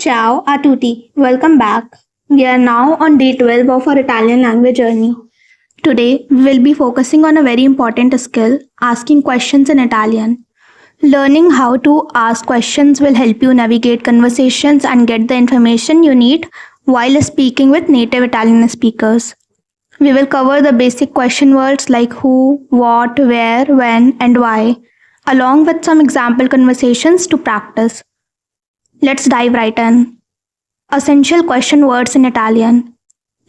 Ciao a tutti, welcome back. We are now on day 12 of our Italian language journey. Today, we will be focusing on a very important skill asking questions in Italian. Learning how to ask questions will help you navigate conversations and get the information you need while speaking with native Italian speakers. We will cover the basic question words like who, what, where, when, and why, along with some example conversations to practice. Let's dive right in. Essential question words in Italian.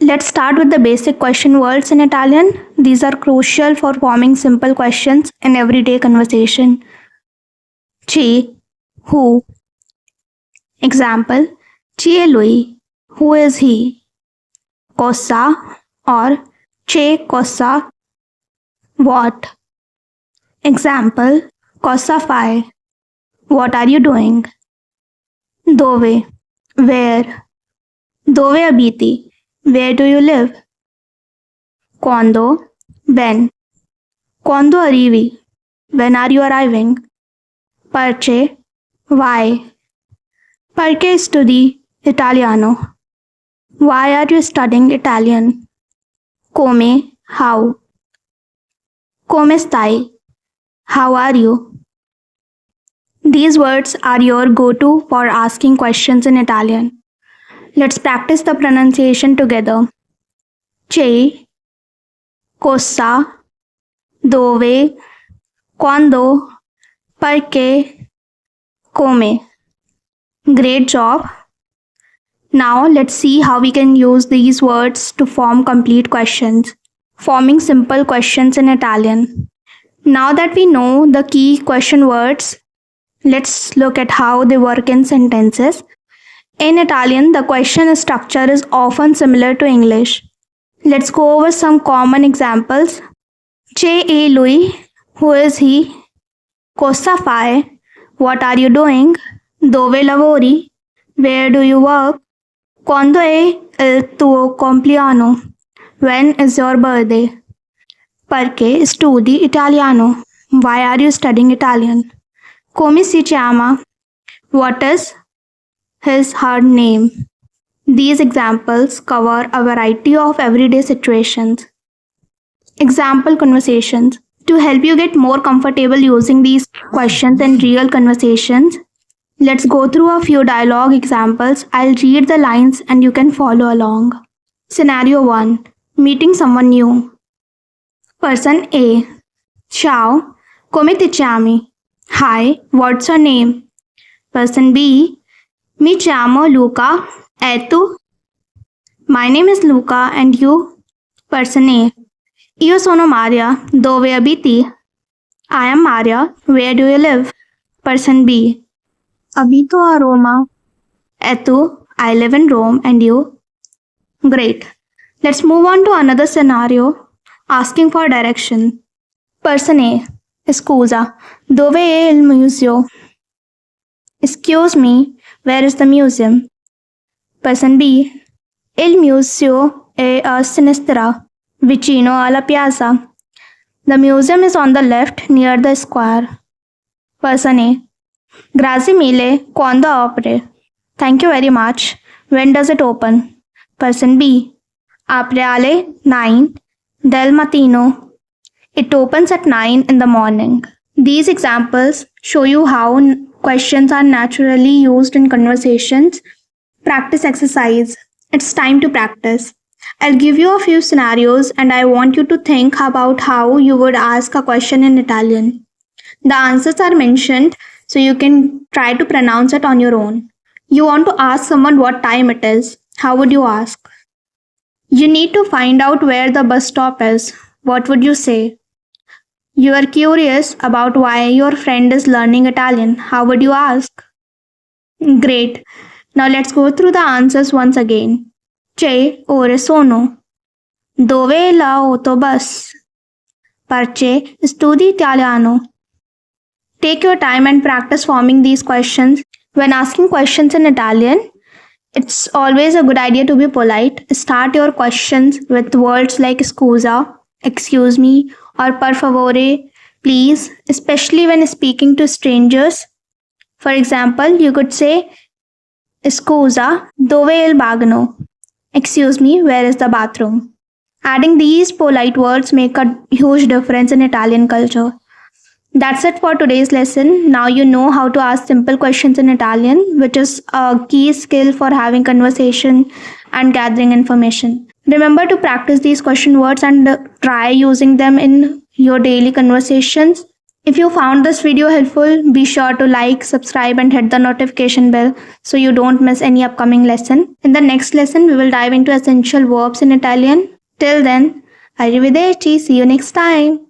Let's start with the basic question words in Italian. These are crucial for forming simple questions in everyday conversation. Chi, who. Example, chi è lui? Who is he? Cosa or che cosa? What? Example, cosa fai? What are you doing? Dove, where? Dove abiti? Where do you live? Quando, when? Quando arrivi? When are you arriving? Perché, why? Perché studi italiano? Why are you studying Italian? Come, how? Come stai? How are you? These words are your go-to for asking questions in Italian. Let's practice the pronunciation together. Che, cosa, dove, quando, perché, come. Great job. Now let's see how we can use these words to form complete questions. Forming simple questions in Italian. Now that we know the key question words, let's look at how they work in sentences. In Italian, the question structure is often similar to English. Let's go over some common examples. Che è lui? Who is he? Cosa fai? What are you doing? Dove lavori? Where do you work? Quando è il tuo compleanno? When is your birthday? Perché studi italiano? Why are you studying Italian? Come si chiama? What is her name? These examples cover a variety of everyday situations. Example conversations. To help you get more comfortable using these questions in real conversations, let's go through a few dialogue examples. I'll read the lines and you can follow along. Scenario 1. Meeting someone new. Person A. Ciao, come ti chiami? Hi, what's your name? Person B. Mi chiamo Luca, e tu? My name is Luca and you? Person A. Io sono Maria, dove abiti? I am Maria, where do you live? Person B. Abito a Roma. E tu? I live in Rome and you? Great. Let's move on to another scenario, asking for direction. Person A. Scusa, dove è il museo? Excuse me, where is the museum? Person B. Il museo è a sinistra, vicino alla piazza. The museum is on the left, near the square. Person A. Grazie mille, quando apre? Thank you very much. When does it open? Person B. Apre alle 9 del mattino. It opens at 9 in the morning. These examples show you how questions are naturally used in conversations. Practice exercise. It's time to practice. I'll give you a few scenarios and I want you to think about how you would ask a question in Italian. The answers are mentioned so you can try to pronounce it on your own. You want to ask someone what time it is. How would you ask? You need to find out where the bus stop is. What would you say? You are curious about why your friend is learning Italian. How would you ask? Great. Now let's go through the answers once again. Che ore sono? Dove è l'autobus? Perché studi italiano? Take your time and practice forming these questions. When asking questions in Italian, it's always a good idea to be polite. Start your questions with words like scusa, excuse me, or per favore, please, especially when speaking to strangers. For example, you could say, Scusa, dove è il bagno? Excuse me, where is the bathroom? Adding these polite words make a huge difference in Italian culture. That's it for today's lesson. Now you know how to ask simple questions in Italian, which is a key skill for having conversation and gathering information. Remember to practice these question words and try using them in your daily conversations. If you found this video helpful, be sure to like, subscribe, and hit the notification bell so you don't miss any upcoming lesson. In the next lesson, we will dive into essential verbs in Italian. Till then, arrivederci. See you next time.